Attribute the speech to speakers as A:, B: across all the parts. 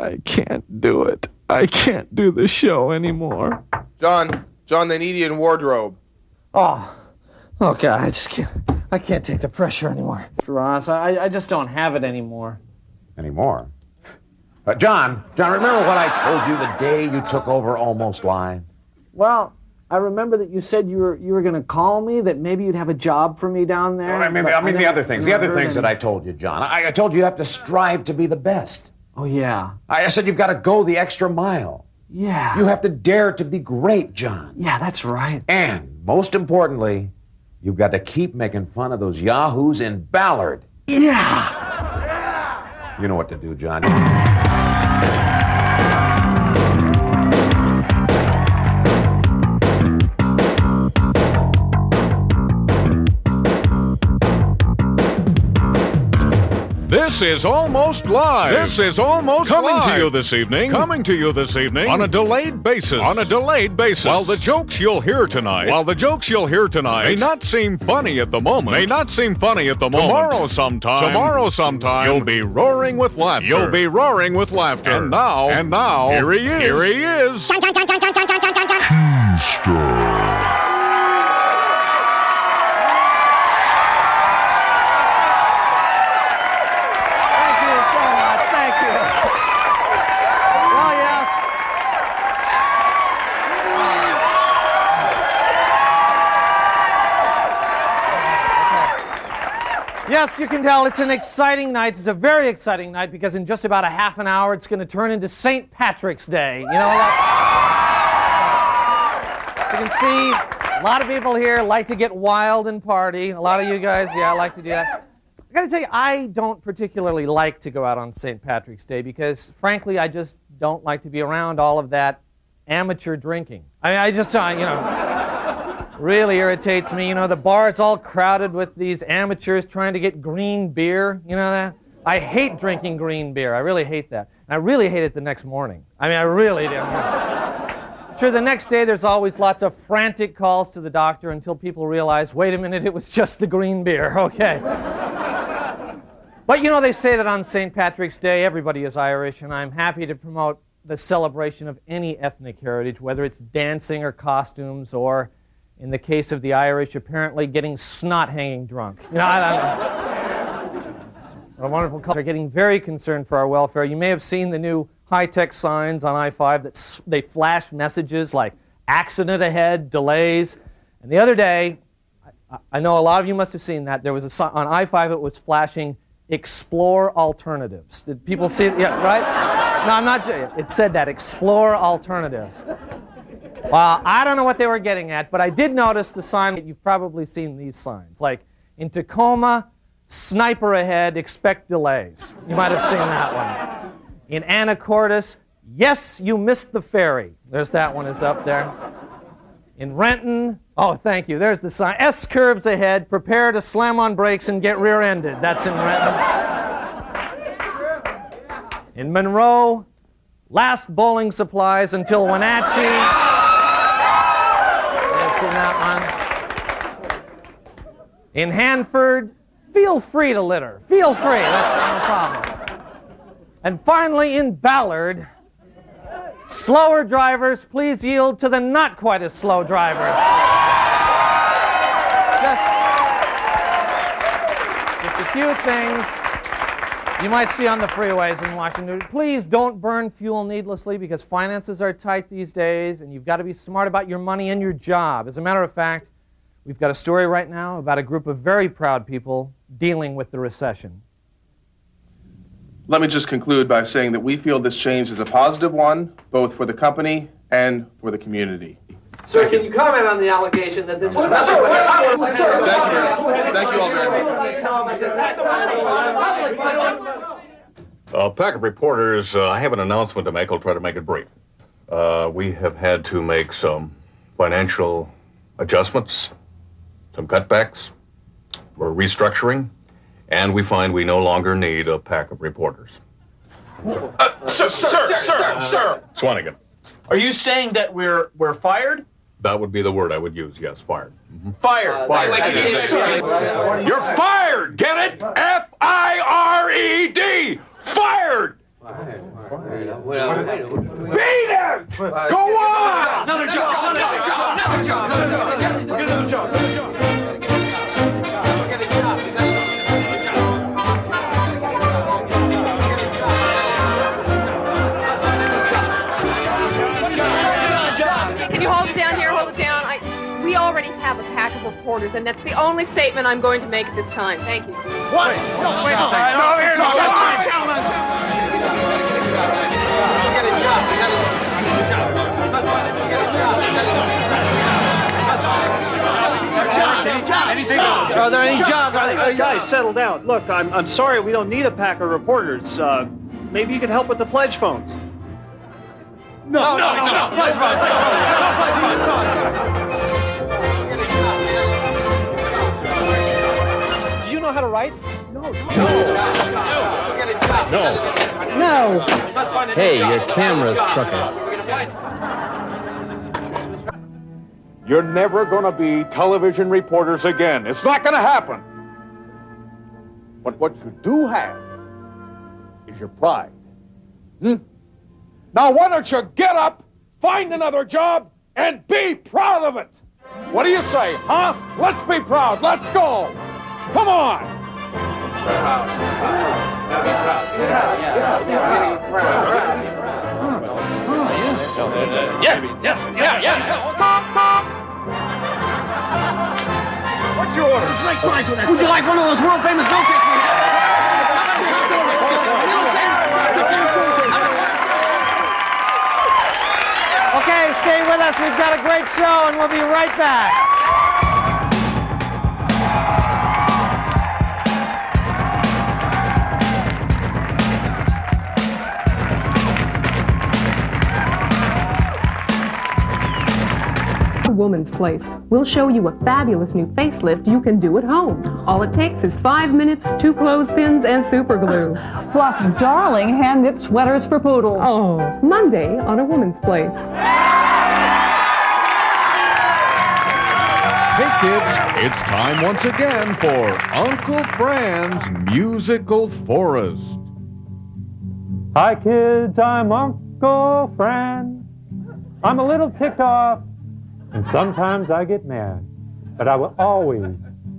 A: I can't do it. I can't do the show anymore.
B: John, they need you in wardrobe.
C: Oh, God, I can't take the pressure anymore. Ross, I just don't have it anymore.
D: Anymore? John, remember what I told you the day you took over Almost Live?
C: Well, I remember that you said you were going to call me, that maybe you'd have a job for me down there.
D: I mean the other things that I told you, John. I told you have to strive to be the best.
C: Oh, yeah.
D: I said you've got to go the extra mile.
C: Yeah.
D: You have to dare to be great, John.
C: Yeah, that's right.
D: And, most importantly, you've got to keep making fun of those yahoos in Ballard.
C: Yeah!
D: You know what to do, John.
E: This is Almost Live.
F: This is Almost
E: Coming
F: Live.
E: to you this evening.
F: Coming to you this evening.
E: On a delayed basis.
F: On a delayed basis.
E: While the jokes you'll hear tonight.
F: May not seem funny at the moment.
E: Tomorrow sometime.
F: You'll be roaring with laughter. And now.
E: Here he is.
C: Yes, you can tell it's an exciting night. It's a very exciting night because in just about a half an hour it's going to turn into St. Patrick's Day. You know, you can see a lot of people here like to get wild and party. A lot of you guys, like to do that. I got to tell you, I don't particularly like to go out on St. Patrick's Day because, frankly, I just don't like to be around all of that amateur drinking. I mean, I just, really irritates me. You know, the bar is all crowded with these amateurs trying to get green beer. You know that? I hate drinking green beer. I really hate that. And I really hate it the next morning. I mean, I really do. Sure, the next day there's always lots of frantic calls to the doctor until people realize, wait a minute, it was just the green beer. Okay. But you know, they say that on St. Patrick's Day, everybody is Irish, and I'm happy to promote the celebration of any ethnic heritage, whether it's dancing or costumes or, in the case of the Irish, apparently getting snot hanging drunk. You know, I don't know. It's a wonderful culture. Getting very concerned for our welfare. You may have seen the new high-tech signs on I-5 that they flash messages like accident ahead, delays. And the other day, I know a lot of you must have seen that. There was a sign on I-5 it was flashing explore alternatives. Did people see it? Yeah, right? No, I'm not sure. It said that, explore alternatives. Well, I don't know what they were getting at, but I did notice the sign. You've probably seen these signs. Like, in Tacoma, sniper ahead, expect delays. You might have seen that one. In Anacortes, yes, you missed the ferry. There's that one is up there. In Renton, oh, thank you, there's the sign. S-curves ahead, prepare to slam on brakes and get rear-ended. That's in Renton. In Monroe, last bowling supplies until Wenatchee. In that one. In Hanford, feel free to litter. Feel free, that's no problem. And finally, in Ballard, slower drivers, please yield to the not quite as slow drivers. Just a few things you might see on the freeways in Washington. Please don't burn fuel needlessly because finances are tight these days and you've got to be smart about your money and your job. As a matter of fact, we've got a story right now about a group of very proud people dealing with the recession.
B: Let me just conclude by saying that we feel this change is a positive one, both for the company and for the community.
C: Sir, can you comment on the allegation that this is...
B: Thank you all very much.
F: Pack of reporters, I have an announcement to make. I'll try to make it brief. We have had to make some financial adjustments, some cutbacks. We're restructuring, and we find we no longer need a pack of reporters.
G: Sir!
F: Swanigan.
G: Are you saying that we're fired?
F: That would be the word I would use, yes, fired. Mm-hmm.
G: Fired.
F: You're fired! Get it? F-I-R-E-D! Fired!
A: Beat it! Go on!
G: Another job! Another job! Another job!
A: Another job!
H: Can you hold it down here? Hold it down. We already have a pack of reporters, and that's the only statement I'm going to make at this time. Thank you.
G: What? No, wait, no.
I: Are there any jobs? Guys, settle down. Look, I'm sorry we don't need a pack of reporters. Maybe you could help with the pledge phones.
G: No. Pledge phones.
C: Do you know how to write?
J: No. Hey, your camera's crooked.
D: You're never going to be television reporters again. It's not going to happen. But what you do have is your pride. Now, why don't you get up, find another job, and be proud of it? What do you say, huh? Let's be proud. Let's go. Come on.
G: What's your order? Would you like one of those world famous milkshakes we have?
C: Okay, stay with us. We've got a great show, and we'll be right back.
K: Woman's Place. We'll show you a fabulous new facelift you can do at home. All it takes is 5 minutes, 2 clothespins, and super glue.
L: Plus darling hand-knit sweaters for poodles.
K: Oh, Monday on A Woman's Place.
E: Hey kids, it's time once again for Uncle Fran's Musical Forest.
A: Hi kids, I'm Uncle Fran. I'm a little ticked off, and sometimes I get mad, but I will always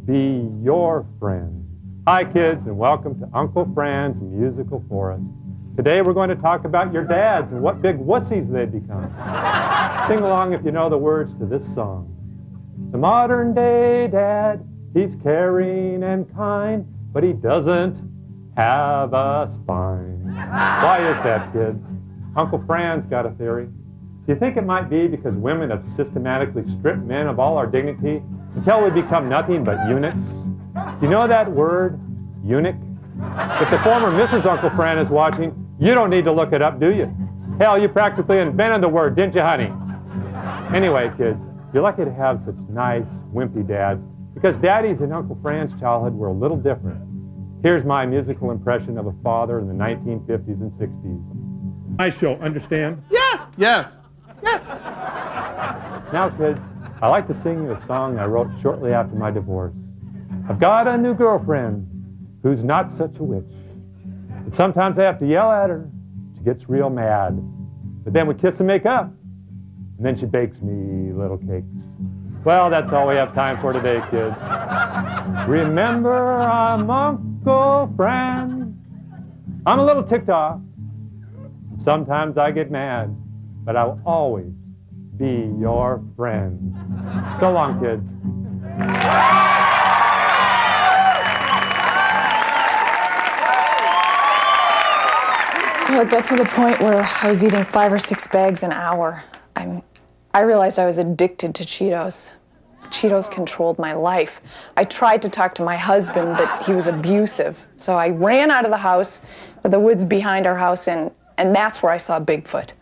A: be your friend. Hi kids, and welcome to Uncle Fran's Musical Forest. Today we're going to talk about your dads and what big wussies they've become. Sing along if you know the words to this song. The modern day dad, he's caring and kind, but he doesn't have a spine. Why is that, kids? Uncle Fran's got a theory. Do you think it might be because women have systematically stripped men of all our dignity until we become nothing but eunuchs? You know that word, eunuch? If the former Mrs. Uncle Fran is watching, you don't need to look it up, do you? Hell, you practically invented the word, didn't you, honey? Anyway, kids, you're lucky to have such nice, wimpy dads, because daddies in Uncle Fran's childhood were a little different. Here's my musical impression of a father in the 1950s and 60s. Nice show, understand?
B: Yes.
C: Yes.
A: Now, kids, I like to sing you a song I wrote shortly after my divorce. I've got a new girlfriend who's not such a witch. But sometimes I have to yell at her. She gets real mad. But then we kiss and make up. And then she bakes me little cakes. Well, that's all we have time for today, kids. Remember, I'm Uncle Fran. I'm a little ticked off. Sometimes I get mad. But I will always be your friend. So long, kids.
M: Well, it got to the point where I was eating 5 or 6 bags an hour. I realized I was addicted to Cheetos. Cheetos controlled my life. I tried to talk to my husband, but he was abusive. So I ran out of the house, to the woods behind our house, and that's where I saw Bigfoot.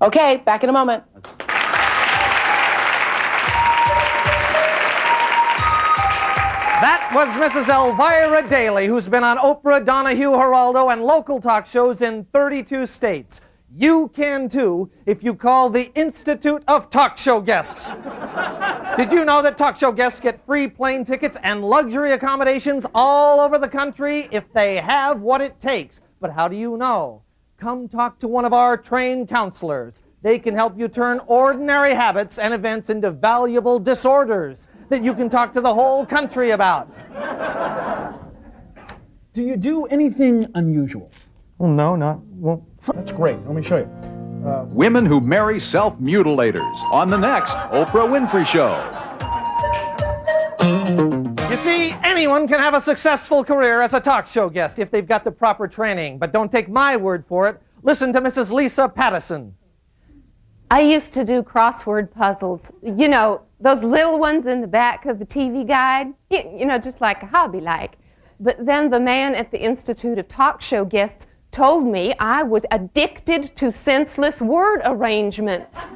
M: Okay, back in a moment.
C: That was Mrs. Elvira Daly, who's been on Oprah, Donahue, Geraldo, and local talk shows in 32 states. You can too if you call the Institute of Talk Show Guests. Did you know that talk show guests get free plane tickets and luxury accommodations all over the country if they have what it takes? But how do you know? come talk to one of our trained counselors. They can help you turn ordinary habits and events into valuable disorders that you can talk to the whole country about.
N: Do you do anything unusual?
C: Well, no, not. Well,
N: that's great. Let me show you.
O: Women who marry self-mutilators on the next Oprah Winfrey Show.
C: You see, anyone can have a successful career as a talk show guest if they've got the proper training. But don't take my word for it. Listen to Mrs. Lisa Pattison.
P: I used to do crossword puzzles. You know, those little ones in the back of the TV guide. You know, just like a hobby like. But then the man at the Institute of Talk Show Guests told me I was addicted to senseless word arrangements.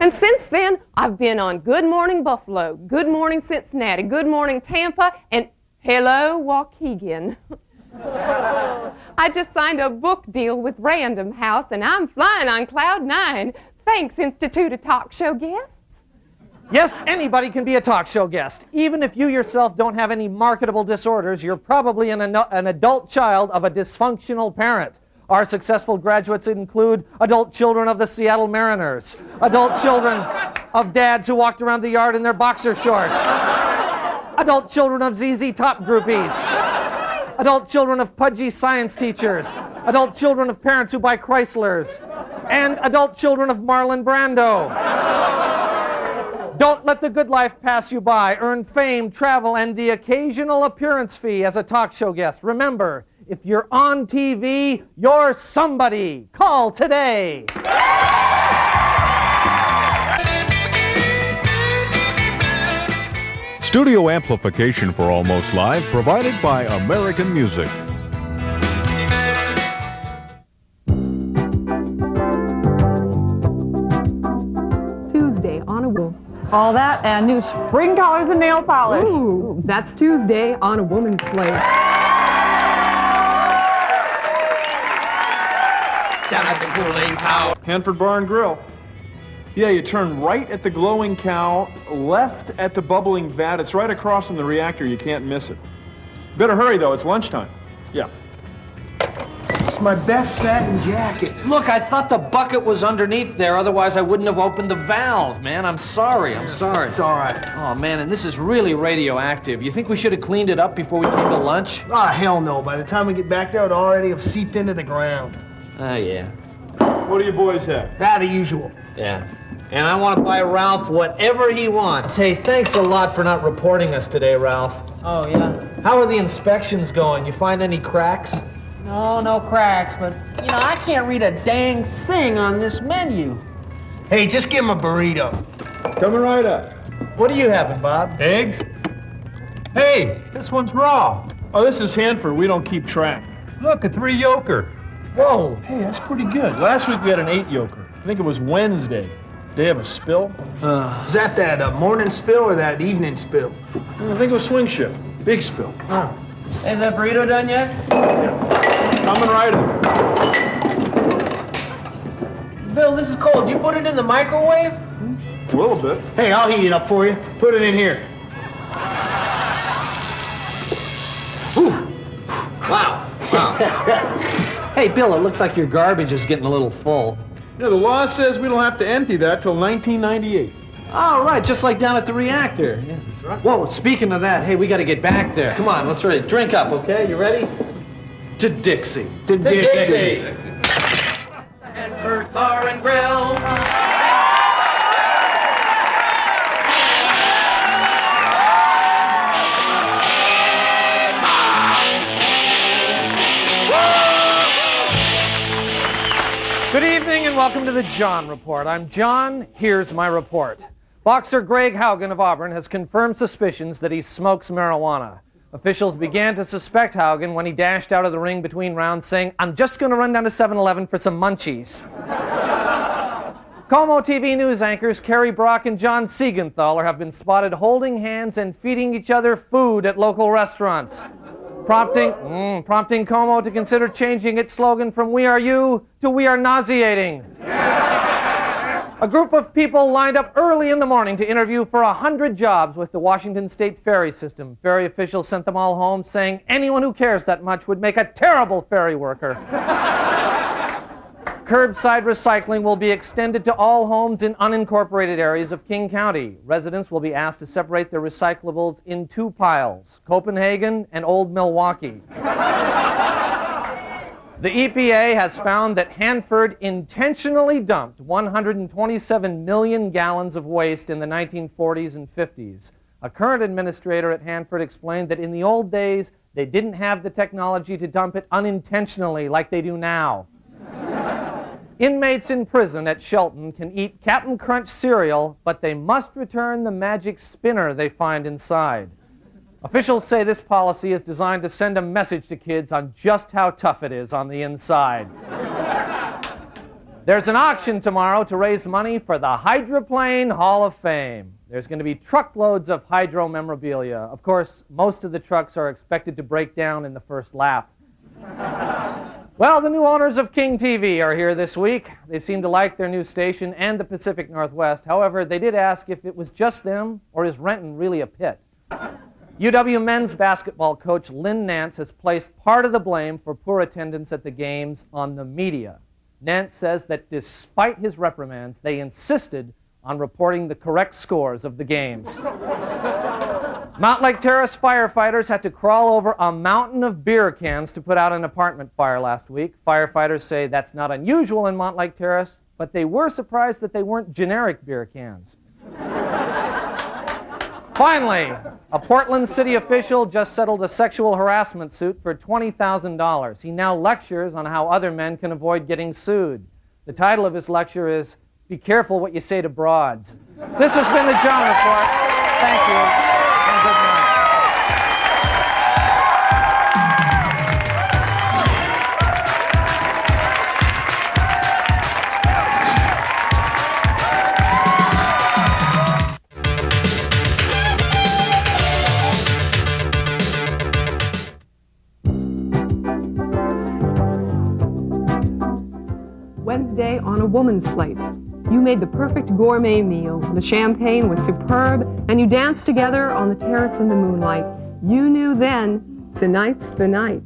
P: And since then, I've been on Good Morning Buffalo, Good Morning Cincinnati, Good Morning Tampa, and Hello Waukegan. I just signed a book deal with Random House, and I'm flying on cloud 9. Thanks, Institute of Talk Show Guests.
C: Yes, anybody can be a talk show guest. Even if you yourself don't have any marketable disorders, you're probably an adult child of a dysfunctional parent. Our successful graduates include adult children of the Seattle Mariners, adult children of dads who walked around the yard in their boxer shorts, adult children of ZZ Top groupies, adult children of pudgy science teachers, adult children of parents who buy Chryslers, and adult children of Marlon Brando. Don't let the good life pass you by. Earn fame, travel, and the occasional appearance fee as a talk show guest. Remember, if you're on TV, you're somebody. Call today.
E: Studio amplification for Almost Live provided by American Music.
K: Tuesday on a woman.
L: All that and new spring colors and nail polish.
K: Ooh, that's Tuesday on A Woman's Place.
G: Down at the cooling tower.
I: Hanford Bar and Grill. Yeah, you turn right at the glowing cow, left at the bubbling vat. It's right across from the reactor. You can't miss it. Better hurry, though. It's lunchtime. Yeah.
Q: It's my best satin jacket. Look, I thought the bucket was underneath there. Otherwise, I wouldn't have opened the valve, man. I'm sorry. It's all right. Oh, man, and this is really radioactive. You think we should have cleaned it up before we came to lunch? Ah, hell no. By the time we get back there, it'll already have seeped into the ground.
C: Ah, yeah.
I: What do you boys have?
Q: The usual.
C: Yeah. And I want to buy Ralph whatever he wants. Hey, thanks a lot for not reporting us today, Ralph.
Q: Oh, yeah?
C: How are the inspections going? You find any cracks?
Q: No cracks, but, you know, I can't read a dang thing on this menu. Hey, just give him a burrito.
I: Coming right up.
C: What are you having, Bob?
I: Eggs? Hey, this one's raw. Oh, this is Hanford. We don't keep track.
Q: Look, a 3-yoker.
I: Whoa. Hey, that's pretty good. Last week we had an 8-yoker. I think it was Wednesday. They have a spill?
Q: Is that morning spill or that evening spill?
I: I think it was swing shift. Big spill.
Q: Oh. Is that burrito done yet?
I: Coming right up.
Q: Bill, this is cold. You put it in the microwave?
I: A little bit.
Q: Hey, I'll heat it up for you.
I: Put it in here.
C: Wow. Hey, Bill, it looks like your garbage is getting a little full.
I: Yeah, the law says we don't have to empty that till 1998.
C: Oh, right, just like down at the reactor. Yeah, that's right. Whoa, speaking of that, hey, we got to get back there. Come on, let's ready. Drink up, okay? You ready? To Dixie.
Q: To Dixie.
G: Hanford Bar and Grill.
C: Good evening and welcome to the John Report. I'm John. Here's my report. Boxer Greg Haugen of Auburn has confirmed suspicions that he smokes marijuana. Officials began to suspect Haugen when he dashed out of the ring between rounds saying, "I'm just going to run down to 7-Eleven for some munchies." Como TV news anchors Kerry Brock and John Siegenthaler have been spotted holding hands and feeding each other food at local restaurants, prompting Como to consider changing its slogan from "We are you" to "We are nauseating." A group of people lined up early in the morning to interview for 100 jobs with the Washington State ferry system. Ferry officials sent them all home saying anyone who cares that much would make a terrible ferry worker. Curbside recycling will be extended to all homes in unincorporated areas of King County. Residents will be asked to separate their recyclables in 2 piles, Copenhagen and Old Milwaukee. The EPA has found that Hanford intentionally dumped 127 million gallons of waste in the 1940s and 50s. A current administrator at Hanford explained that in the old days, they didn't have the technology to dump it unintentionally like they do now. Inmates in prison at Shelton can eat Captain Crunch cereal, but they must return the magic spinner they find inside. Officials say this policy is designed to send a message to kids on just how tough it is on the inside. There's an auction tomorrow to raise money for the Hydroplane Hall of Fame. There's going to be truckloads of hydro memorabilia. Of course, most of the trucks are expected to break down in the first lap. Well, the new owners of King TV are here this week. They seem to like their new station and the Pacific Northwest. However, they did ask if it was just them or is Renton really a pit. UW men's basketball coach Lynn Nance has placed part of the blame for poor attendance at the games on the media. Nance says that despite his reprimands, they insisted on reporting the correct scores of the games. Mount Lake Terrace firefighters had to crawl over a mountain of beer cans to put out an apartment fire last week. Firefighters say that's not unusual in Mount Lake Terrace, but they were surprised that they weren't generic beer cans. Finally, a Portland city official just settled a sexual harassment suit for $20,000. He now lectures on how other men can avoid getting sued. The title of his lecture is, "Be Careful What You Say to Broads." This has been the John Report. Thank you, and good night.
K: Wednesday on A Woman's Place. You made the perfect gourmet meal. The champagne was superb, and you danced together on the terrace in the moonlight. You knew then, tonight's the night.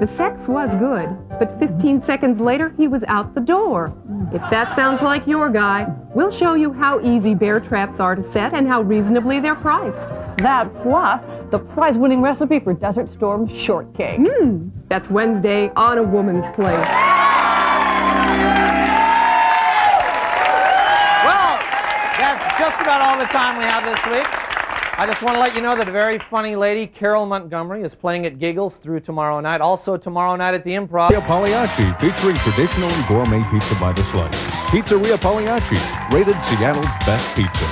K: The sex was good, but 15 seconds later, he was out the door. If that sounds like your guy, we'll show you how easy bear traps are to set and how reasonably they're priced.
L: That plus the prize-winning recipe for Desert Storm shortcake.
K: That's Wednesday on A Woman's Place.
C: That's just about all the time we have this week. I just want to let you know that a very funny lady, Carol Montgomery, is playing at Giggles through tomorrow night. Also tomorrow night at the Improv.
E: Pagliacci, featuring traditional and gourmet pizza by the slice. Pizzeria Pagliacci, rated Seattle's best pizza.